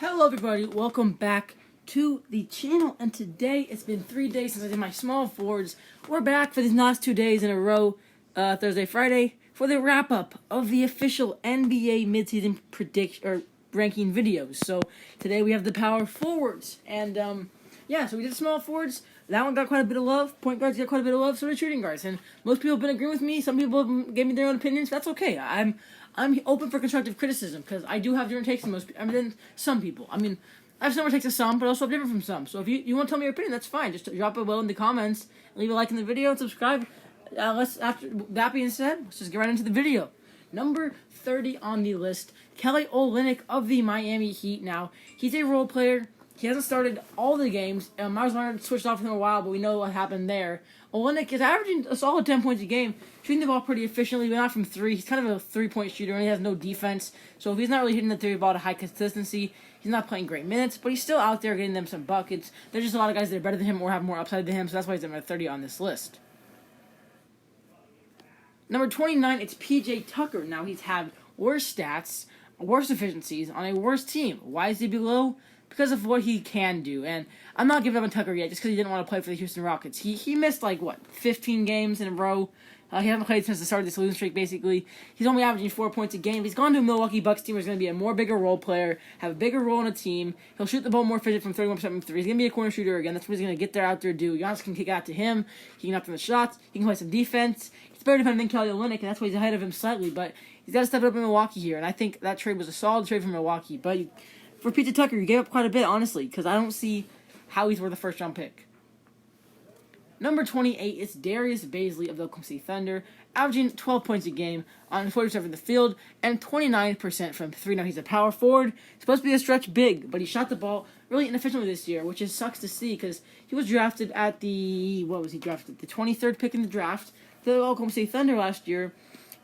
Hello everybody, welcome back to the channel, and today it's been 3 days since I did my small forwards. We're back for these last 2 days in a row, Thursday, Friday, for the wrap-up of the official NBA midseason prediction or ranking videos. So today we have the power forwards, and so we did small forwards. That one got quite a bit of love. Point guards got quite a bit of love, so did shooting guards. And most people have been agreeing with me. Some people gave me their own opinions. That's okay. I'm open for constructive criticism because I do have different takes than some people. I have similar takes to some, but also I'm different from some. So if you want to tell me your opinion, that's fine. Just drop it below in the comments, leave a like in the video, and subscribe. After that being said, let's just get right into the video. Number 30 on the list, Kelly Olynyk of the Miami Heat. Now, he's a role player. He hasn't started all the games. Myers Leonard switched off him a while, but we know what happened there. Olynyk is averaging a solid 10 points a game, shooting the ball pretty efficiently, but not from three. He's kind of a three-point shooter, and he has no defense. So if he's not really hitting the three ball to high consistency, he's not playing great minutes, but he's still out there getting them some buckets. There's just a lot of guys that are better than him or have more upside than him, so that's why he's at number 30 on this list. Number 29, it's PJ Tucker. Now, he's had worse stats, worse efficiencies on a worse team. Why is he below? Because of what he can do, and I'm not giving up on Tucker yet just because he didn't want to play for the Houston Rockets. He missed 15 games in a row. He hasn't played since the start of this losing streak, basically. He's only averaging 4 points a game. He's gone to a Milwaukee Bucks team where he's going to be a bigger role player, have a bigger role in a team. He'll shoot the ball more efficient from 31% from three. He's going to be a corner shooter again. That's what he's going to get there out there do. Giannis can kick out to him. He can knock down the shots. He can play some defense. He's better defending than Kelly Olynyk, and that's why he's ahead of him slightly. But he's got to step it up in Milwaukee here, and I think that trade was a solid trade for Milwaukee. But for PJ Tucker, you gave up quite a bit, honestly, because I don't see how he's worth a first-round pick. Number 28 is Darius Bailey of the Oklahoma City Thunder, averaging 12 points a game on 40% from the field and 29% from three. Now, he's a power forward. He's supposed to be a stretch big, but he shot the ball really inefficiently this year, which sucks to see because he was drafted at the 23rd pick in the draft to the Oklahoma City Thunder last year,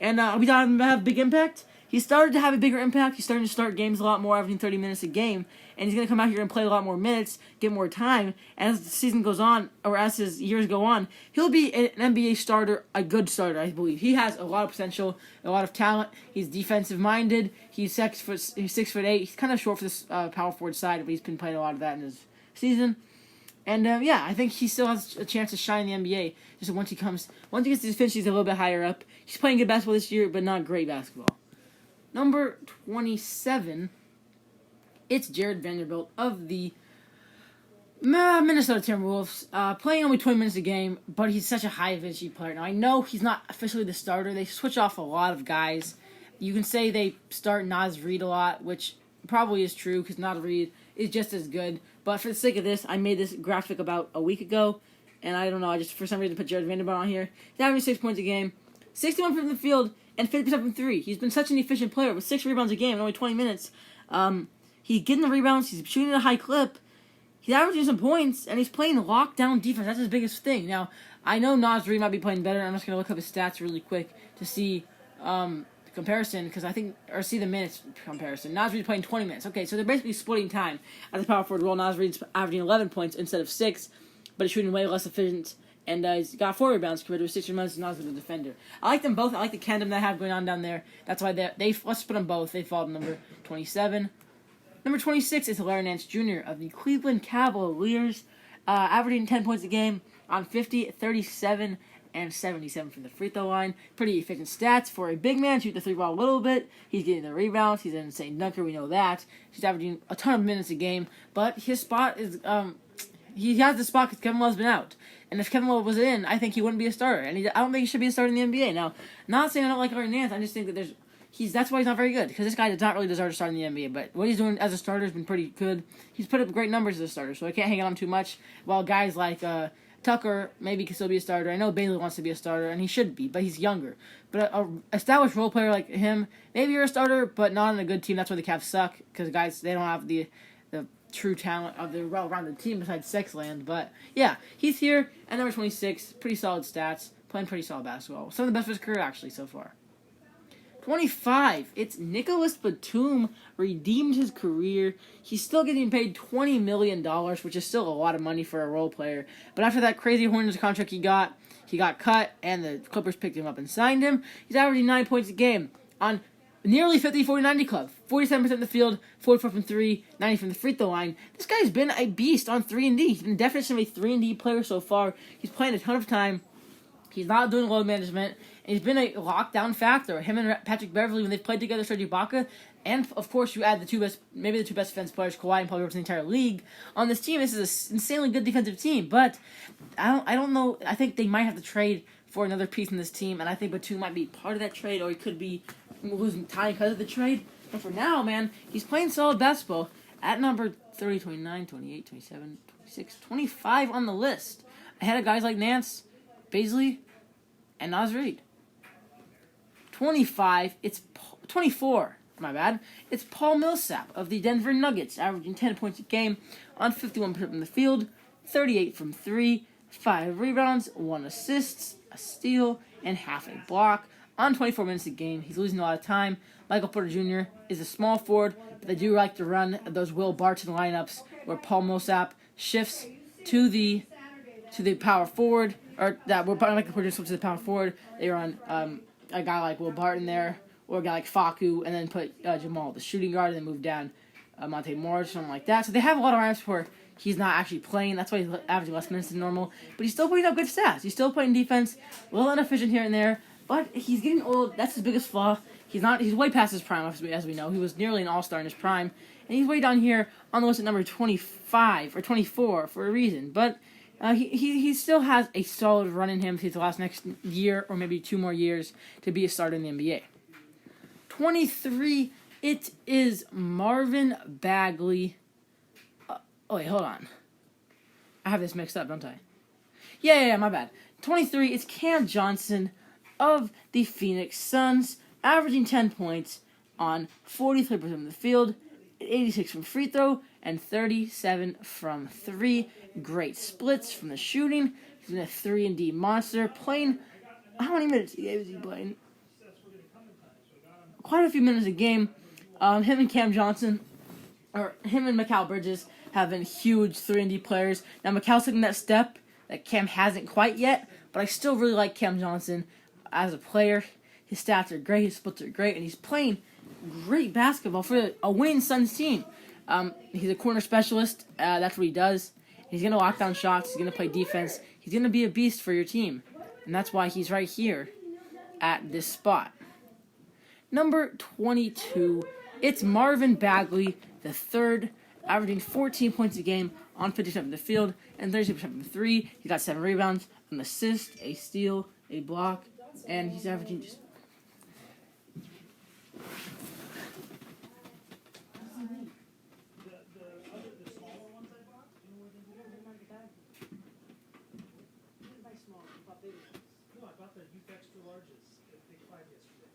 and we thought him to have a big impact. He started to have a bigger impact. He's starting to start games a lot more, averaging 30 minutes a game. And he's going to come out here and play a lot more minutes, get more time. And as the season goes on, or as his years go on, he'll be an NBA starter, a good starter, I believe. He has a lot of potential, a lot of talent. He's defensive-minded. He's 6'8". He's kind of short for this power forward side, but he's been playing a lot of that in his season. And, I think he still has a chance to shine in the NBA. Just once he gets to his finish, he's a little bit higher up. He's playing good basketball this year, but not great basketball. Number 27, it's Jared Vanderbilt of the Minnesota Timberwolves, playing only 20 minutes a game, but he's such a high-efficiency player. Now, I know he's not officially the starter. They switch off a lot of guys. You can say they start Naz Reid a lot, which probably is true because Naz Reid is just as good. But for the sake of this, I made this graphic about a week ago, and I don't know, I just for some reason put Jared Vanderbilt on here. He's averaging 6 points a game, 61% from the field, and 50% from three. He's been such an efficient player with 6 rebounds a game in only 20 minutes. He's getting the rebounds. He's shooting at a high clip. He's averaging some points, and he's playing lockdown defense. That's his biggest thing. Now, I know Naz Reid might be playing better. I'm just going to look up his stats really quick to see the comparison, see the minutes comparison. Naz Reid's playing 20 minutes. Okay, so they're basically splitting time at the power forward role. Naz Reid's averaging 11 points instead of 6, but he's shooting way less efficient. And he's got 4 rebounds compared to 6 rebounds and Naz Reid, the defender. I like them both. I like the tandem they have going on down there. That's why let's put them both. They fall to number 27. Number 26 is Larry Nance Jr. of the Cleveland Cavaliers, averaging 10 points a game on 50, 37, and 77 from the free throw line. Pretty efficient stats for a big man. Shoot the 3 ball a little bit. He's getting the rebounds. He's an insane dunker. We know that. He's averaging a ton of minutes a game. But his spot is he has the spot because Kevin Love's been out. And if Kevin Love was in, I think he wouldn't be a starter. And I don't think he should be a starter in the NBA. Now, not saying I don't like Larry Nance. I just think that that's why he's not very good. Because this guy does not really deserve to start in the NBA. But what he's doing as a starter has been pretty good. He's put up great numbers as a starter, so I can't hang on too much. While guys like Tucker maybe can still be a starter. I know Bailey wants to be a starter, and he should be, but he's younger. But an established role player like him, maybe you're a starter, but not on a good team. That's why the Cavs suck. Because guys, they don't have the true talent of the well-rounded team besides Sexland. But yeah, he's here at number 26. Pretty solid stats. Playing pretty solid basketball. Some of the best of his career, actually, so far. 25. It's Nicolas Batum. Redeemed his career. He's still getting paid $20 million, which is still a lot of money for a role player. But after that crazy Hornets contract he got cut, and the Clippers picked him up and signed him. He's averaging 9 points a game on nearly 50-40-90 club. 47% from the field, 44 from 3, 90 from the free throw line. This guy's been a beast on 3-and-D. He's been definitely a 3-and-D player so far. He's playing a ton of time. He's not doing load management. And he's been a lockdown factor. Him and Patrick Beverley, when they've played together, Serge Ibaka, and of course you add the two best defense players, Kawhi and Paul George, in the entire league on this team. This is an insanely good defensive team. But I don't know. I think they might have to trade for another piece in this team, and I think Batum might be part of that trade, or he could be losing time because of the trade. But for now, man, he's playing solid basketball at number 30, 29, 28, 27, 26, 25 on the list, ahead of guys like Nance, Bazley, and Naz Reid. 25, it's 24, my bad. It's Paul Millsap of the Denver Nuggets, averaging 10 points a game on 51% from the field, 38 from 3, 5 rebounds, 1 assist, a steal, and half a block on 24 minutes a game. He's losing a lot of time. Michael Porter Jr. is a small forward, but they do like to run those Will Barton lineups where Paul Millsap shifts to the power forward, or that Michael Porter switches to the power forward. They run a guy like Will Barton there, or a guy like Facu, and then put Jamal, the shooting guard, and then move down Monte Morris, something like that. So they have a lot of lineups where he's not actually playing. That's why he's averaging less minutes than normal. But he's still putting up good stats. He's still playing defense, a little inefficient here and there. But he's getting old. That's his biggest flaw. He's way past his prime, as we know. He was nearly an all-star in his prime. And he's way down here on the list at number 25 or 24 for a reason. But he still has a solid run in him through the next year or maybe 2 more years to be a starter in the NBA. 23, it is Marvin Bagley. Oh, wait, hold on. I have this mixed up, don't I? Yeah, my bad. 23, it's Cam Johnson of the Phoenix Suns, averaging 10 points on 43% from the field, 86 from free throw, and 37 from 3. Great splits from the shooting. He's been a 3-and-D monster, playing... How many minutes is he playing? Quite a few minutes a game. Him and Cam Johnson, or him and Mikal Bridges, have been huge 3-and-D players. Now, Mikal's taking that step that Cam hasn't quite yet, but I still really like Cam Johnson as a player. His stats are great, his splits are great, and he's playing great basketball for a winning Suns team. He's a corner specialist. That's what he does. He's going to lock down shots. He's going to play defense. He's going to be a beast for your team. And that's why he's right here at this spot. Number 22, it's Marvin Bagley III, averaging 14 points a game on 50% from the field and 36% from 3. He got 7 rebounds, an assist, a steal, a block, and he's averaging just...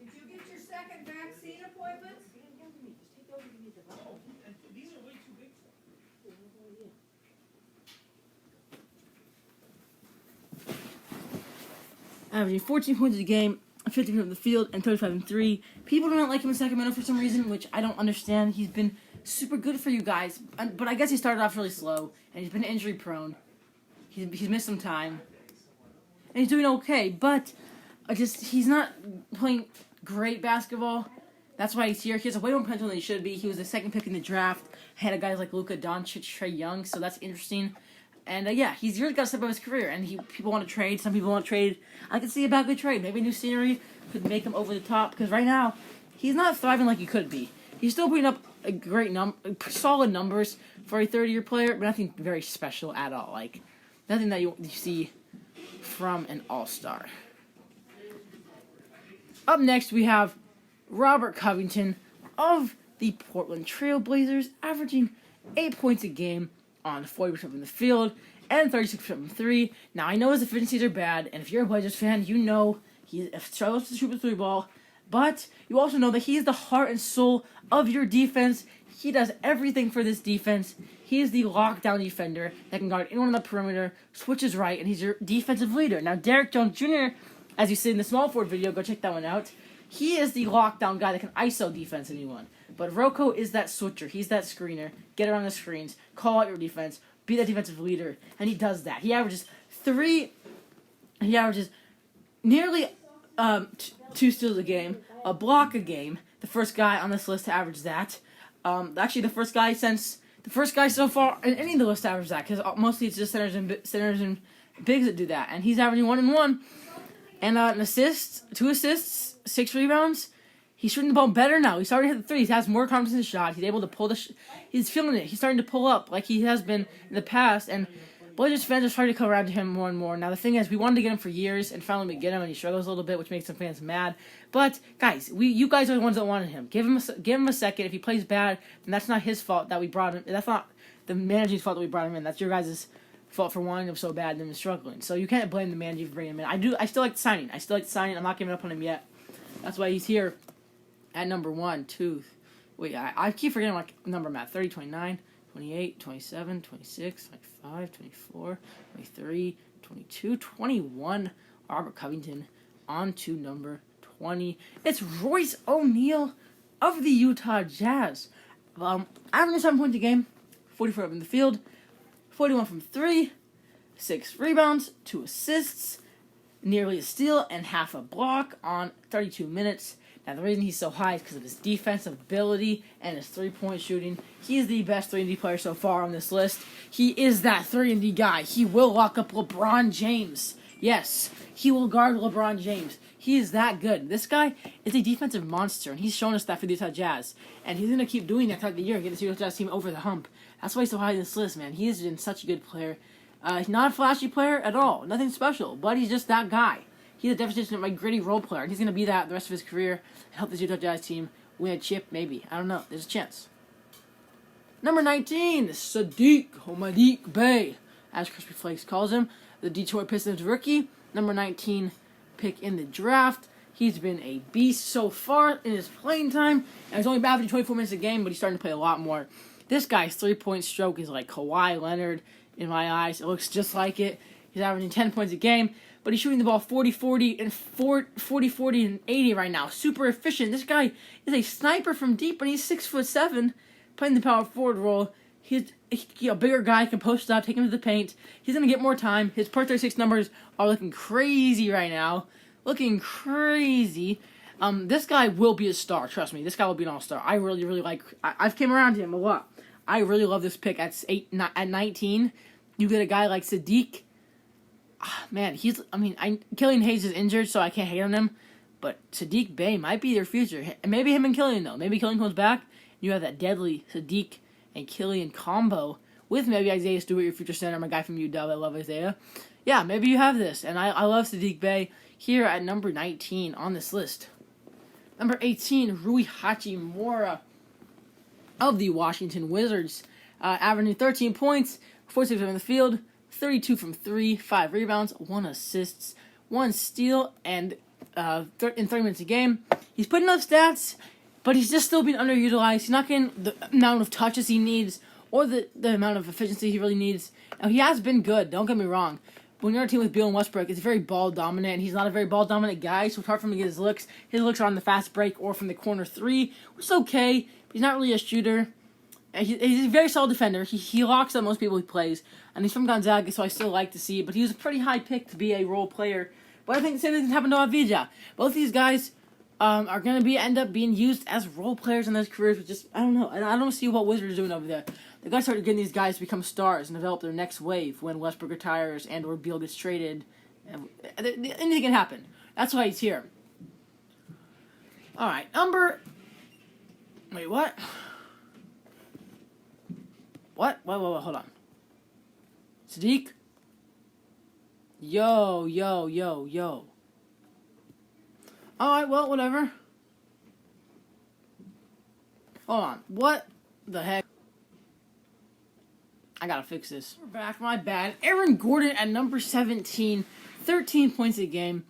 Did you get your second vaccine appointment? These are way too big for Averaging 14 points a game, 50% from the field, and 35 and 3. People do not like him in Sacramento for some reason, which I don't understand. He's been super good for you guys, but I guess he started off really slow, and he's been injury prone. He's missed some time, and he's doing okay, but he's not playing great basketball. That's why he's here. He has a way more potential than he should be. He was the second pick in the draft, ahead of guys like Luka Doncic, Trae Young, so that's interesting. And he's really got to step up his career, and people want to trade. Some people want to trade. I can see a Bagley trade. Maybe new scenery could make him over the top, because right now, he's not thriving like he could be. He's still putting up a great solid numbers for a 30-year player, but nothing very special at all. Like, nothing that you see from an all-star. Up next, we have Robert Covington of the Portland Trail Blazers, averaging 8 points a game on 40% from the field and 36% from 3. Now, I know his efficiencies are bad, and if you're a Blazers fan, you know he struggles to shoot the 3 ball, but you also know that he is the heart and soul of your defense. He does everything for this defense. He is the lockdown defender that can guard anyone on the perimeter, switches right, and he's your defensive leader. Now, Derek Jones Jr., as you see in the small forward video, go check that one out. He is the lockdown guy that can ISO defense anyone. But Rocco is that switcher. He's that screener. Get around the screens. Call out your defense. Be that defensive leader. And he does that. He averages nearly 2 steals a game, a block a game, the first guy on this list to average that. Actually, the first guy so far in any of the lists to average that, because mostly it's just centers and bigs that do that, and he's averaging 1 and 1, and an assist, 2 assists, 6 rebounds. He's shooting the ball better now. He's starting to hit the threes. He has more confidence in his shot. He's able to pull he's feeling it. He's starting to pull up like he has been in the past, and Blazers fans are starting to come around to him more and more. Now, the thing is, we wanted to get him for years, and finally we get him, and he struggles a little bit, which makes some fans mad. But, guys, you guys are the ones that wanted him. Give him a second. If he plays bad, then that's not his fault that we brought him. That's not the manager's fault that we brought him in. That's your guys' fault for wanting him so bad and then struggling. So you can't blame the manager for bringing him in. I still like the signing. I'm not giving up on him yet. That's why he's here at number 1, 2. Wait, I keep forgetting like number I'm at. 30, 29, 28, 27, 26, 25, 24, 23, 22, 21. Robert Covington on to number 20. It's Royce ONeal of the Utah Jazz. Averaging 7 points a game, 44 up in the field, 41 from 3, 6 rebounds, 2 assists, nearly a steal, and half a block on 32 minutes. Now, the reason he's so high is because of his defensive ability and his three-point shooting. He is the best 3-and-D player so far on this list. He is that 3-and-D guy. He will lock up LeBron James. Yes, he will guard LeBron James. He is that good. This guy is a defensive monster, and he's shown us that for the Utah Jazz. And he's going to keep doing that throughout the year and get the Utah Jazz team over the hump. That's why he's so high on this list, man. He has been such a good player. He's not a flashy player at all. Nothing special, but he's just that guy. He's a definition of a gritty role player, and he's going to be that the rest of his career and help this Utah Jazz team win a chip, maybe. I don't know. There's a chance. Number 19, Sadiq Bey, as Crispy Flakes calls him, the Detroit Pistons rookie, number 19 pick in the draft. He's been a beast so far in his playing time, and he's only averaging 24 minutes a game, but he's starting to play a lot more. This guy's three-point stroke is like Kawhi Leonard in my eyes. It looks just like it. He's averaging 10 points a game, but he's shooting the ball 40-40 and 40-40 and 80 right now. Super efficient. This guy is a sniper from deep, and he's 6'7", playing the power forward role. He's a bigger guy, can post up, take him to the paint. He's going to get more time. His per 36 numbers are looking crazy right now. Looking crazy. This guy will be a star. Trust me, this guy will be an all-star. I really, really like... I've came around to him a lot. I really love this pick at 19. You get a guy like Sadiq. Man, Killian Hayes is injured, so I can't hate on him. But Sadiq Bey might be their future. And maybe him and Killian, though. Maybe Killian comes back. You have that deadly Sadiq and Killian combo with maybe Isaiah Stewart, your future center, my guy from UW. I love Isaiah. Yeah, maybe you have this. And I love Sadiq Bey here at number 19 on this list. Number 18, Rui Hachimora of the Washington Wizards. Averaging 13 points, 46 from the field, 32 from 3, 5 rebounds, 1 assist, 1 steal, and in 30 minutes a game. He's putting up stats, but he's just still being underutilized. He's not getting the amount of touches he needs or the amount of efficiency he really needs. Now, he has been good, don't get me wrong. But when you're on a team with Beal and Westbrook, it's very ball-dominant, and he's not a very ball-dominant guy, so it's hard for him to get his looks. His looks are on the fast break or from the corner 3, which is okay, but he's not really a shooter. He's a very solid defender. He locks up most people he plays, and he's from Gonzaga, so I still like to see it. But he was a pretty high pick to be a role player. But I think the same thing happened to Avdija. Both these guys are going to end up being used as role players in their careers. But just, I don't know. I don't see what Wizards are doing over there. They got to start getting these guys to become stars and develop their next wave when Westbrook retires and or Beal gets traded. Anything can happen. That's why he's here. All right, Wait, what? What? Wait, hold on. Sadiq? Yo. Alright, well, whatever. Hold on. What the heck? I gotta fix this. We're back. My bad. Aaron Gordon at number 17. 13 points a game.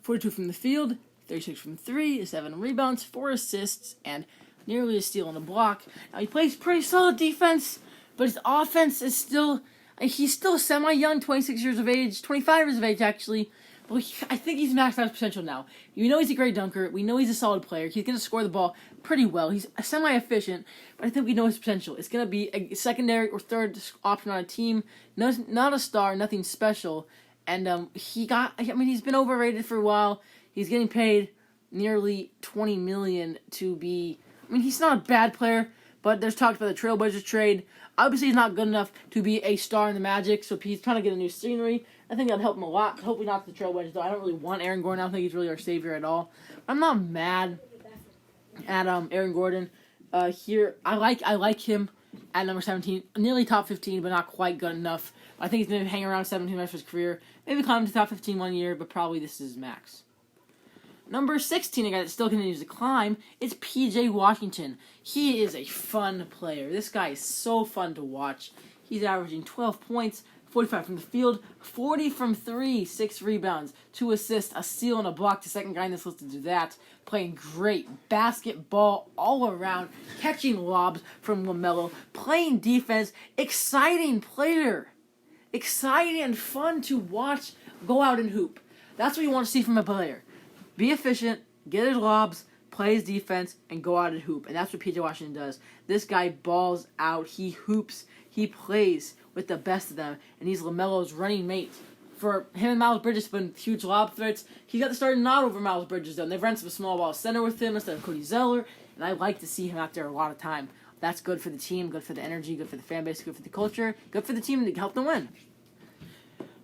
42 from the field. 36 from 3. 7 rebounds. 4 assists. And nearly a steal and a block. Now, he plays pretty solid defense. But his offense is still... He's still semi-young, 26 years of age. 25 years of age, actually. But I think he's maxed out his potential now. You know he's a great dunker. We know he's a solid player. He's going to score the ball pretty well. He's semi-efficient. But I think we know his potential. It's going to be a secondary or third option on a team. Not a star, nothing special. And he's been overrated for a while. He's getting paid nearly $20 million to be. I mean, he's not a bad player, but there's talk about the Trailblazers trade. Obviously, he's not good enough to be a star in the Magic, so if he's trying to get a new scenery, I think that'd help him a lot. Hopefully not the Trailblazers, though. I don't really want Aaron Gordon. I don't think he's really our savior at all. I'm not mad at Aaron Gordon. Here, I like him at number 17, nearly top 15, but not quite good enough. I think he's going to hang around 17 the rest of his career. Maybe climb to top 15 one year, but probably this is his max. Number 16, a guy that still continues to climb, is P.J. Washington. He is a fun player. This guy is so fun to watch. He's averaging 12 points, 45 from the field, 40 from 3, 6 rebounds, 2 assists, a steal, and a block. The second guy in this list to do that. Playing great basketball all around, catching lobs from LaMelo, playing defense, exciting player. Exciting and fun to watch go out and hoop. That's what you want to see from a player. Be efficient, get his lobs, play his defense, and go out and hoop. And that's what P.J. Washington does. This guy balls out. He hoops. He plays with the best of them. And he's LaMelo's running mate. For him and Miles Bridges have been huge lob threats. He got the starting nod over Miles Bridges, though. And they've run some small ball center with him instead of Cody Zeller. And I like to see him out there a lot of time. That's good for the team, good for the energy, good for the fan base, good for the culture, good for the team to help them win.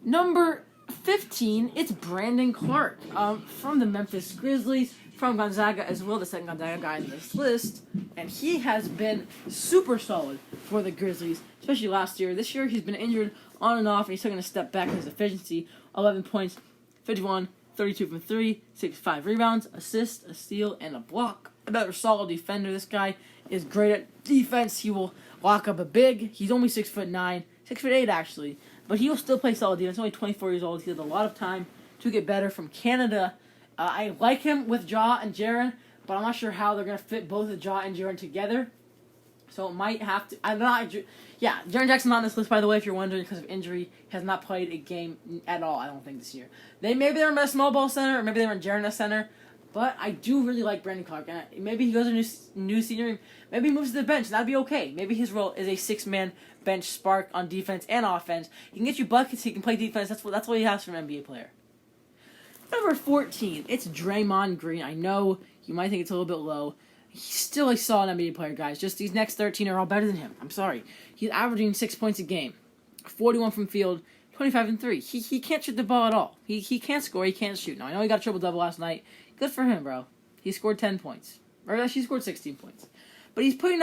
Number 15, it's Brandon Clarke from the Memphis Grizzlies, from Gonzaga as well, the second Gonzaga guy in this list. And he has been super solid for the Grizzlies, especially last year. This year, he's been injured on and off, and he's taking a step back in his efficiency. 11 points, 51, 32 from 3, 65 rebounds, assist, a steal, and a block. Another solid defender. This guy is great at defense. He will lock up a big. He's only 6'9", 6'8" actually. But he will still play solid defense. He's only 24 years old. He has a lot of time to get better from Canada. I like him with Ja and Jaren, but I'm not sure how they're going to fit both of Ja and Jaren together. So it might have to... Jaren Jackson's not on this list, by the way, if you're wondering, because of injury. He has not played a game at all, I don't think, this year. Maybe they're in a small ball center, or maybe they're in Jaren center. But I do really like Brandon Clarke. And maybe he goes to new senior. Maybe he moves to the bench. That'd be okay. Maybe his role is a 6-man bench spark on defense and offense. He can get you buckets. He can play defense. That's what he has from an NBA player. Number 14, it's Draymond Green. I know you might think it's a little bit low. He's still a solid NBA player, guys. Just these next 13 are all better than him. I'm sorry. He's averaging 6 points a game, 41 from field, 25 and 3. He can't shoot the ball at all. He can't score. He can't shoot. Now, I know he got a triple-double last night. Good for him, bro. He scored 10 points. Or actually, he scored 16 points. But he's putting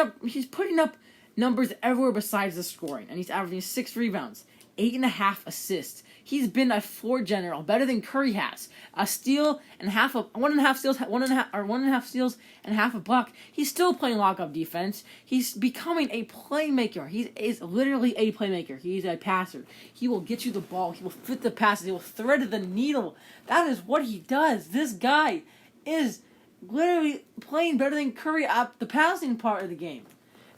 up numbers everywhere besides the scoring. And he's averaging 6 rebounds, 8.5 assists. He's been a floor general, better than Curry has. A steal and half of 1.5 steals and half a block. He's still playing lockup defense. He's becoming a playmaker. He is literally a playmaker. He's a passer. He will get you the ball. He will fit the passes. He will thread the needle. That is what he does. This guy is literally playing better than Curry at the passing part of the game.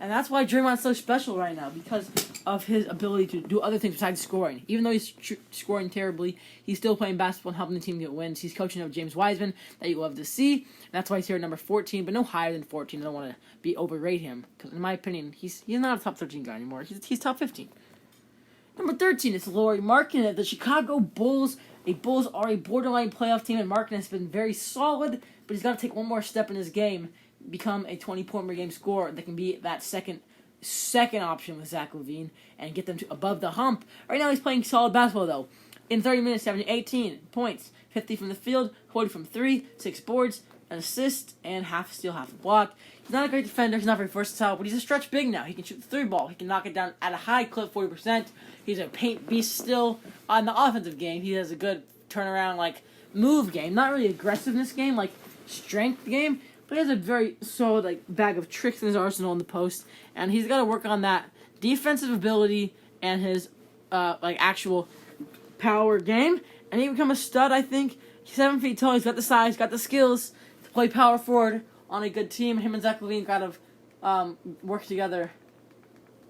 And that's why Draymond's so special right now, because of his ability to do other things besides scoring. Even though he's scoring terribly, he's still playing basketball and helping the team get wins. He's coaching up James Wiseman, that you love to see. And that's why he's here at number 14, but no higher than 14. I don't want to overrate him, because in my opinion, he's not a top 13 guy anymore. He's top 15. Number 13 is Lauri Markkanen. The Chicago Bulls. The Bulls are a borderline playoff team, and Markkanen has been very solid, but he's got to take one more step in his game, become a 20-point per game scorer that can be that second option with Zach LaVine and get them to above the hump. Right now he's playing solid basketball, though. In 30 minutes, 18 points, 50 from the field, 40 from 3, 6 boards, an assist, and half a steal, half a block. He's not a great defender. He's not very versatile, but he's a stretch big now. He can shoot the 3 ball. He can knock it down at a high clip, 40%. He's a paint beast still. On the offensive game, he has a good turnaround, move game. Not really aggressiveness game, strength game. But he has a very solid bag of tricks in his arsenal in the post, and he's got to work on that defensive ability and his actual power game, and he can become a stud. I think he's 7 feet tall. He's got the size, got the skills to play power forward on a good team. Him and Zach LaVine got to work together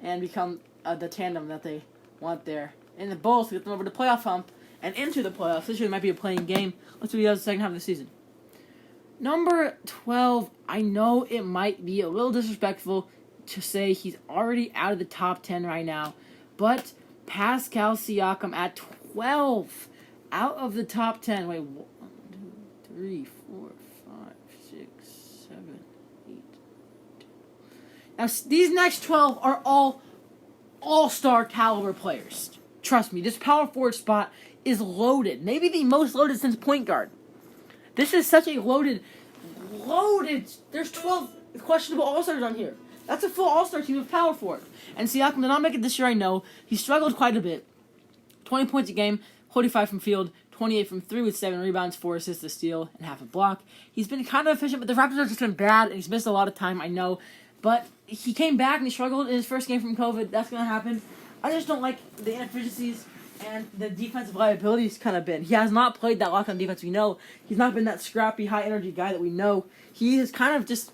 and become the tandem that they want there. And the Bulls to get them over the playoff hump and into the playoffs. This year might be a playing game. Let's see what he does the second half of the season. Number 12, I know it might be a little disrespectful to say he's already out of the top 10 right now, but Pascal Siakam at 12, out of the top 10. Wait, 1, 2, 3, 4, 5, Now, these next 12 are all all-star caliber players. Trust me, this power forward spot is loaded. Maybe the most loaded since point guard. This is such a loaded. There's 12 questionable all-stars on here. That's a full all-star team of power forward. And Siakam did not make it this year, I know. He struggled quite a bit. 20 points a game, 45 from field, 28 from 3 with 7 rebounds, 4 assists, a steal, and half a block. He's been kind of efficient, but the Raptors have just been bad, and he's missed a lot of time, I know. But he came back and he struggled in his first game from COVID. That's going to happen. I just don't like the inefficiencies and the defensive liability he's kind of been. He has not played that lockdown defense we know. He's not been that scrappy, high-energy guy that we know. He has kind of just,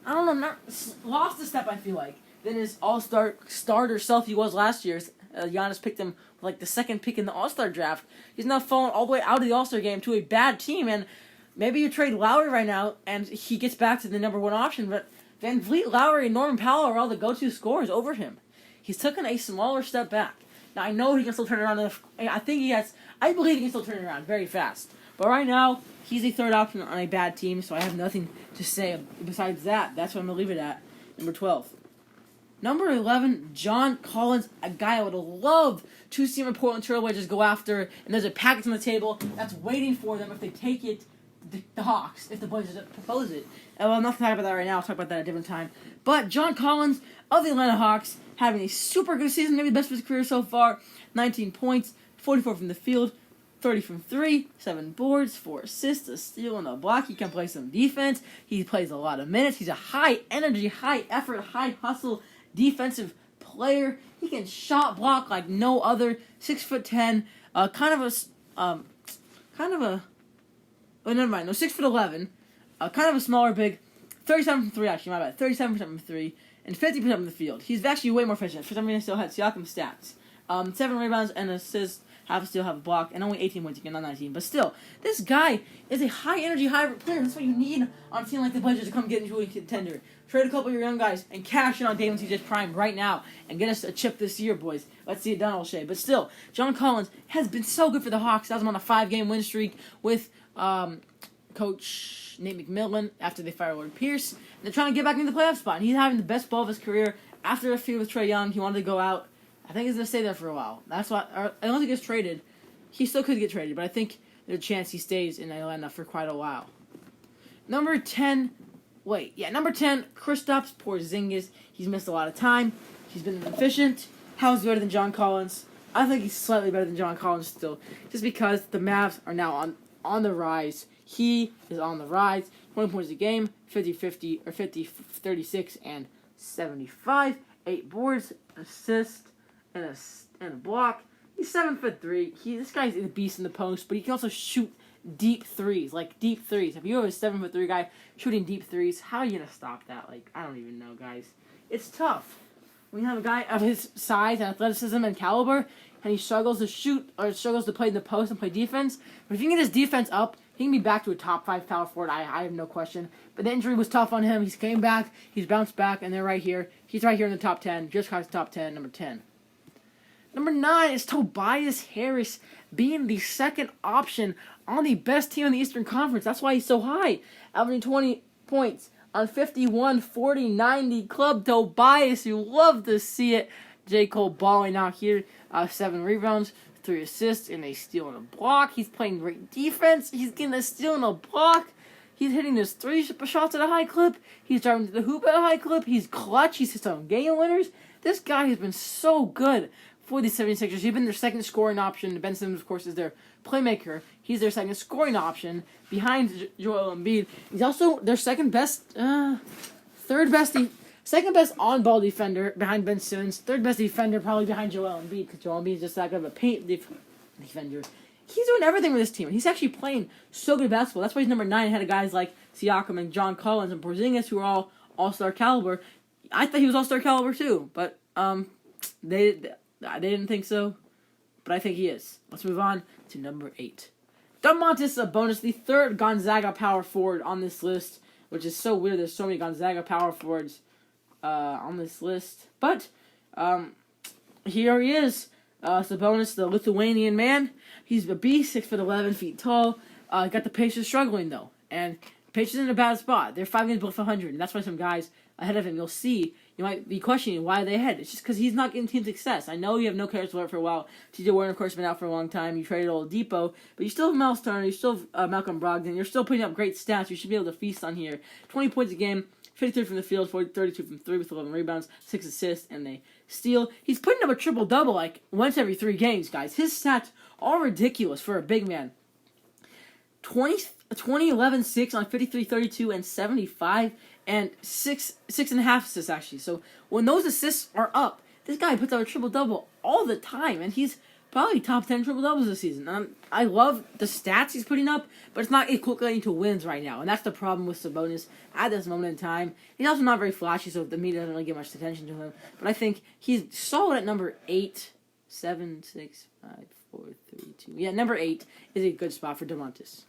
I don't know, not lost a step, I feel like, than his all-star starter self he was last year. Giannis picked him like the second pick in the all-star draft. He's now fallen all the way out of the all-star game to a bad team, and maybe you trade Lowry right now and he gets back to the number one option, but Van Vliet, Lowry, and Norman Powell are all the go-to scorers over him. He's taken a smaller step back. Now, I know he can still turn it around. I believe he can still turn it around very fast. But right now, he's a third option on a bad team, so I have nothing to say besides that. That's what I'm going to leave it at. Number 12. Number 11, John Collins, a guy I would love to see him in Portland Trailblazers go after, and there's a package on the table that's waiting for them if they take it, the Hawks, if the Blazers propose it. Well, I'm not going to talk about that right now. I'll talk about that at a different time. But John Collins of the Atlanta Hawks having a super good season, maybe the best of his career so far. 19 points, 44 from the field, 30 from 3, 7 boards, 4 assists, a steal, and a block. He can play some defense. He plays a lot of minutes. He's a high-energy, high-effort, high-hustle defensive player. He can shot block like no other. 6'10", no, 6'11", kind of a smaller big. 37 from 3, actually, my bad. 37% from 3, and 50% from the field. He's actually way more efficient. For some reason, I still had Siakam stats. 7 rebounds and assists, half a steal, half a block, and only 18 points again, not 19. But still, this guy is a high-energy, high-effort player. That's what you need on a team like the Blazers to come get into a contender. Trade a couple of your young guys and cash in on David TJ's prime right now and get us a chip this year, boys. Let's see it done, O'Shea. But still, John Collins has been so good for the Hawks. That was on a 5-game win streak with Coach Nate McMillan after they fired Lloyd Pierce. And they're trying to get back into the playoff spot. And he's having the best ball of his career. After a feud with Trae Young, he wanted to go out. I think he's going to stay there for a while. That's why, unless he gets traded, he still could get traded. But I think there's a chance he stays in Atlanta for quite a while. Number 10, Kristaps Porzingis. He's missed a lot of time. He's been efficient. How's better than John Collins? I think he's slightly better than John Collins still. Just because the Mavs are now on the rise. He is on the rise. 20 points a game, 50-50, or 50-36, and 75. 8 boards, assist, and a block. He's 7'3". This guy's a beast in the post, but he can also shoot deep threes. If you have a 7'3" guy shooting deep threes, how are you gonna stop that? I don't even know, guys. It's tough when you have a guy of his size and athleticism and caliber, and he struggles to shoot or struggles to play in the post and play defense. But if you can get his defense up, he can be back to a top 5 power forward. I have no question. But the injury was tough on him. He's came back. He's bounced back, and they're right here. He's right here in the top 10. Just caught his top 10, number 10. Number 9 is Tobias Harris being the second option on the best team in the Eastern Conference. That's why he's so high. Averaging 20 points on 51, 40, 90. Club Tobias. You love to see it. J. Cole balling out here. 7 rebounds, 3 assists, and a steal and a block. He's playing great defense. He's getting a steal and a block. He's hitting his 3 shots at a high clip. He's driving to the hoop at a high clip. He's clutch. He's hit some game winners. This guy has been so good for the 76ers. He's been their second scoring option. Ben Simmons, of course, is their playmaker. He's their second scoring option behind Joel Embiid. He's also their second best on-ball defender behind Ben Simmons. Third best defender probably behind Joel Embiid because Joel Embiid is just that good of a paint defender. He's doing everything with this team. He's actually playing so good basketball. That's why he's number 9 ahead of guys like Siakam and John Collins and Porzingis, who are all all-star caliber. I thought he was all-star caliber too, but they didn't think so. But I think he is. Let's move on to number 8. Domantas Sabonis, the third Gonzaga power forward on this list, which is so weird. There's so many Gonzaga power forwards on this list. But here he is. Sabonis, the Lithuanian man. He's a beast, 6'11" feet tall. Got the Pacers struggling, though. And Pacers in a bad spot. They're 5 games below 500, and that's why some guys ahead of him, you'll see you might be questioning why are they ahead. It's just because he's not getting team success. I know you have no Caris LeVert for a while. T.J. Warren, of course, been out for a long time. You traded Oladipo, but you still have Miles Turner. You still have Malcolm Brogdon. You're still putting up great stats. You should be able to feast on here. 20 points a game, 53 from the field, 32 from 3 with 11 rebounds, 6 assists, and a steal. He's putting up a triple-double like once every 3 games, guys. His stats are ridiculous for a big man. 20, 11, 6 on 53, 32, and 75, and 6.5 assists, actually. So when those assists are up, this guy puts out a triple-double all the time, and he's probably top 10 triple-doubles this season. I love the stats he's putting up, but it's not equating to wins right now, and that's the problem with Sabonis at this moment in time. He's also not very flashy, so the media doesn't really give much attention to him, but I think he's solid at number 8, 7, 6, 5, 4, 3, 2. Yeah, number 8 is a good spot for DeMontis.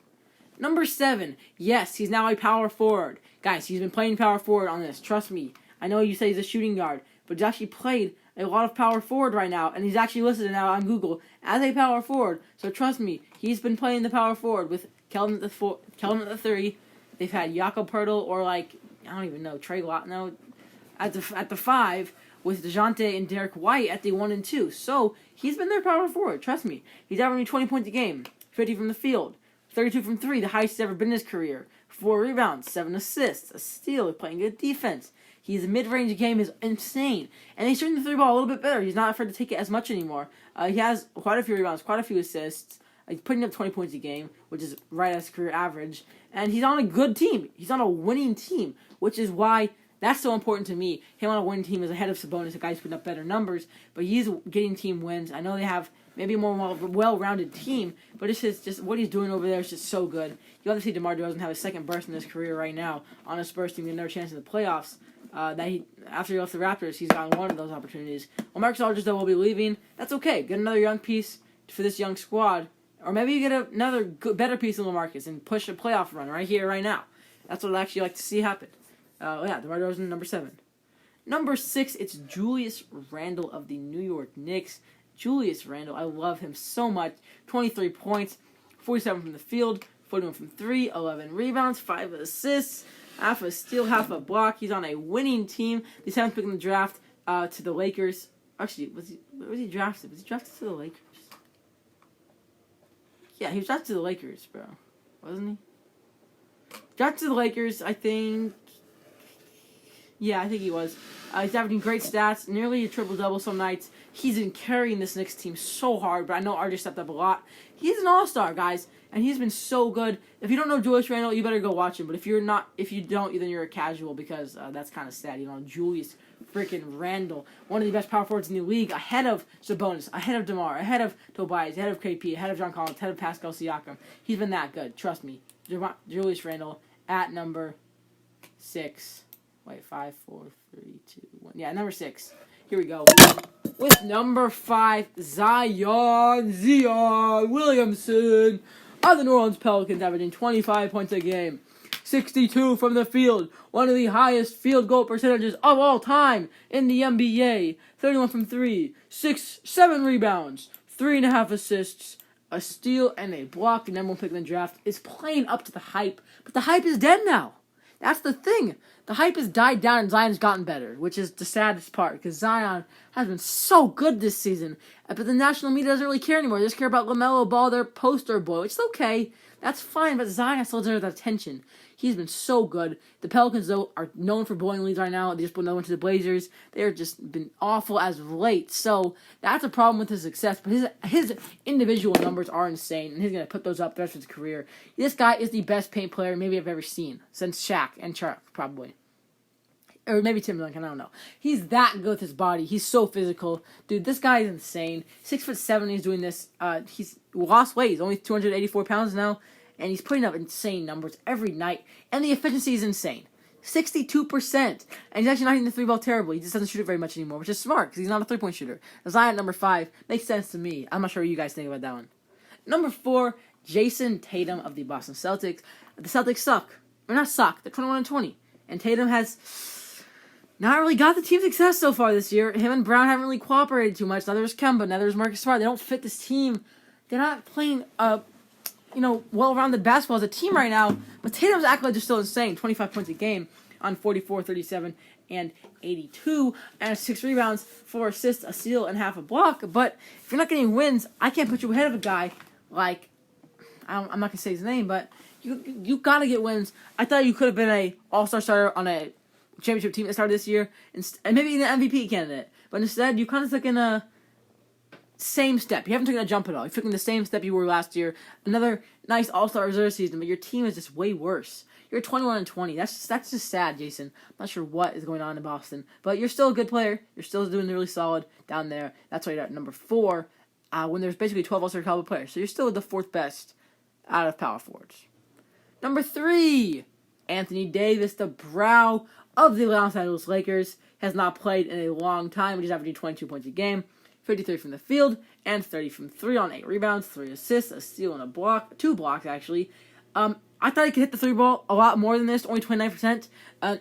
Number 7, yes, he's now a power forward. Guys, he's been playing power forward on this. Trust me. I know you say he's a shooting guard, but he's actually played a lot of power forward right now, and he's actually listed now on Google as a power forward. So trust me, he's been playing the power forward with Keldon at the 3. They've had Jakob Poeltl or I don't even know, Trey Lotno at the 5 with DeJounte and Derek White at the 1 and 2. So he's been their power forward. Trust me, he's averaging 20 points a game, 50 from the field. 32 from 3, the highest he's ever been in his career. 4 rebounds, 7 assists, a steal, playing good defense. His mid-range game is insane. And he's shooting the 3 ball a little bit better. He's not afraid to take it as much anymore. He has quite a few rebounds, quite a few assists. He's putting up 20 points a game, which is right at his career average. And he's on a good team. He's on a winning team, which is why that's so important to me. Him on a winning team is ahead of Sabonis, a guy who's putting up better numbers. But he's getting team wins. I know they have maybe a more well-rounded team, but it's just what he's doing over there is just so good. You obviously DeMar DeRozan have a second burst in his career right now on a Spurs team, another chance in the playoffs. After he left the Raptors, he's gotten one of those opportunities. Well, Marcus Aldridge though will be leaving. That's okay. Get another young piece for this young squad, or maybe you get another better piece in LaMarcus and push a playoff run right here, right now. That's what I'd actually like to see happen. DeMar DeRozan, number 7. Number 6, it's Julius Randle of the New York Knicks. Julius Randle, I love him so much. 23 points, 47 from the field, 41 from 3, 11 rebounds, 5 assists, half a steal, half a block. He's on a winning team. The 7th pick in the draft to the Lakers. Actually, where was he drafted? Was he drafted to the Lakers? Yeah, he was drafted to the Lakers, bro. Wasn't he? Drafted to the Lakers, I think. Yeah, I think he was. He's averaging great stats, nearly a triple-double some nights. He's been carrying this Knicks team so hard, but I know RJ stepped up a lot. He's an all-star, guys, and he's been so good. If you don't know Julius Randle, you better go watch him. But if you don't, then you're a casual because that's kind of sad. Julius freaking Randle, one of the best power forwards in the league, ahead of Sabonis, ahead of DeMar, ahead of Tobias, ahead of KP, ahead of John Collins, ahead of Pascal Siakam. He's been that good. Trust me. Julius Randle at number 6. Wait, 5, 4, 3, 2, 1. Yeah, number 6. Here we go. With number 5, Zion Williamson of the New Orleans Pelicans, averaging 25 points a game, 62 from the field, one of the highest field goal percentages of all time in the NBA. 31 from 3, 7 rebounds, 3.5 assists, a steal, and a block. The number 1 pick in the draft is playing up to the hype, but the hype is dead now. That's the thing. The hype has died down and Zion's gotten better, which is the saddest part, because Zion has been so good this season. But the national media doesn't really care anymore. They just care about LaMelo Ball, their poster boy, which is okay. That's fine, but Zion still deserves that attention. He's been so good. The Pelicans, though, are known for blowing leads right now. They just put another one to the Blazers. They've just been awful as of late. So that's a problem with his success. But his individual numbers are insane, and he's going to put those up the rest of his career. This guy is the best paint player maybe I've ever seen, since Shaq and Chuck, probably. Or maybe Tim Duncan, I don't know. He's that good with his body. He's so physical. Dude, this guy is insane. 6'7", he's doing this. He's lost weight. He's only 284 pounds now. And he's putting up insane numbers every night. And the efficiency is insane. 62%. And he's actually not hitting the 3-ball terribly. He just doesn't shoot it very much anymore, which is smart because he's not a 3-point shooter. Zion at number 5 makes sense to me. I'm not sure what you guys think about that one. Number 4, Jayson Tatum of the Boston Celtics. The Celtics suck. Or not suck. They're 21-20. And Tatum has not really got the team success so far this year. Him and Brown haven't really cooperated too much. Neither is Kemba. Neither is Marcus Smart. They don't fit this team. They're not playing well-rounded basketball as a team right now, but Tatum's accolades are still insane. 25 points a game on 44, 37, and 82, and 6 rebounds, 4 assists, a steal, and half a block. But if you're not getting wins, I can't put you ahead of a guy like, I'm not going to say his name, but you got to get wins. I thought you could have been a all-star starter on a championship team that started this year, and maybe an MVP candidate. But instead, you kind of took in a same step. You haven't taken a jump at all. You're taking the same step you were last year. Another nice all-star reserve season, but your team is just way worse. You're 21-20. That's just sad, Jason. I'm not sure what is going on in Boston, but you're still a good player. You're still doing really solid down there. That's why you're at number 4 when there's basically 12 all-star caliber players. So you're still the 4th best out of power forwards. Number 3, Anthony Davis, the brow of the Los Angeles Lakers, has not played in a long time, but he's averaging 22 points a game, 53 from the field, and 30 from 3 on 8 rebounds, 3 assists, a steal, and a block. 2 blocks, actually. I thought he could hit the 3 ball a lot more than this, only 29%.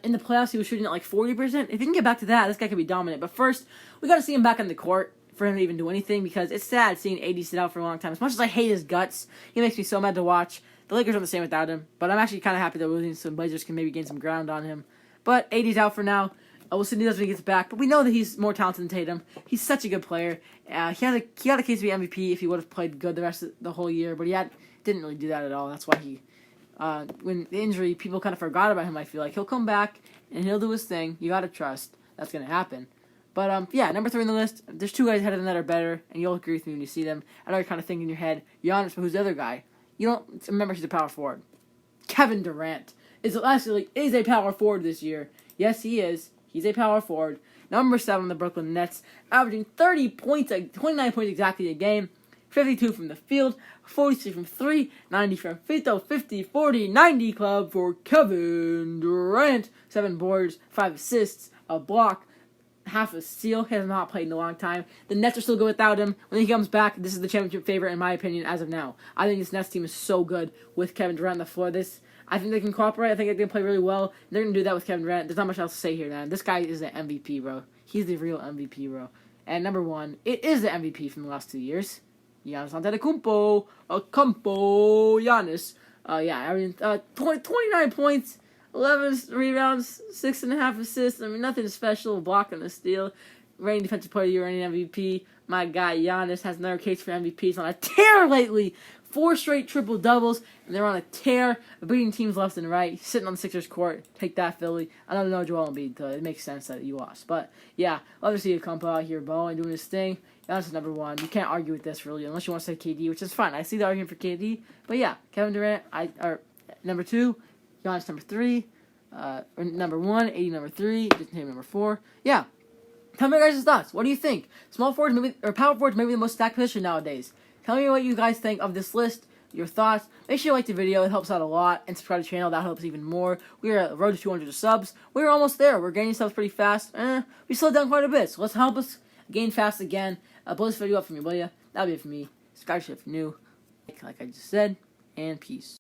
In the playoffs, he was shooting at like 40%. If he can get back to that, this guy could be dominant. But first, we got to see him back on the court for him to even do anything, because it's sad seeing AD sit out for a long time. As much as I hate his guts, he makes me so mad to watch. The Lakers aren't the same without him, but I'm actually kind of happy that losing some Blazers can maybe gain some ground on him. But AD's out for now. We'll see what he does when he gets back. But we know that he's more talented than Tatum. He's such a good player. He had a case to be MVP if he would have played good the rest of the whole year, but didn't really do that at all. That's why when the injury, people kind of forgot about him. I feel like he'll come back and he'll do his thing. You gotta trust that's gonna happen. But yeah, number 3 on the list. There's 2 guys ahead of him that are better, and you'll agree with me when you see them. I know you're kind of thinking in your head, Giannis, but who's the other guy? You don't remember he's a power forward. Kevin Durant is a power forward this year. Yes, he is. He's a power forward. Number 7 on the Brooklyn Nets, averaging 30 points, 29 points exactly a game, 52 from the field, 43 from 3, 90 from free throw, 50, 40, 90 club for Kevin Durant. 7 boards, 5 assists, a block, half a steal. He has not played in a long time. The Nets are still good without him. When he comes back, this is the championship favorite in my opinion as of now. I think this Nets team is so good with Kevin Durant on the floor. I think they can cooperate. I think they can play really well. They're going to do that with Kevin Durant. There's not much else to say here, man. This guy is the MVP, bro. He's the real MVP, bro. And number 1, it is the MVP from the last 2 years. Giannis Antetokounmpo. Giannis. I mean, 29 points, 11 rebounds, 6.5 assists. I mean, nothing special. Block and a steal. Reigning defensive player of the year, reigning MVP. My guy Giannis has another case for MVP. He's on a tear lately. 4 straight triple-doubles, and they're on a tear, beating teams left and right. He's sitting on the Sixers court. Take that, Philly. I don't know Joel Embiid, it makes sense that you lost. But, yeah, love to see you come out here balling, doing his thing. Giannis is number 1. You can't argue with this, really, unless you want to say KD, which is fine. I see the argument for KD. But, yeah, Kevin Durant, number 2. Giannis, number 3. Number 1. AD, number 3. Jayson Tatum, number 4. Yeah. Tell me your guys' thoughts. What do you think? Small forwards, power forwards, maybe the most stacked position nowadays. Tell me what you guys think of this list, your thoughts. Make sure you like the video. It helps out a lot. And subscribe to the channel. That helps even more. We are at road to 200 subs. We're almost there. We're gaining subs pretty fast. We slowed down quite a bit. So let's help us gain fast again. Blow this video up for me, will ya? That'll be it for me. Subscribe if you're new. Like I just said. And peace.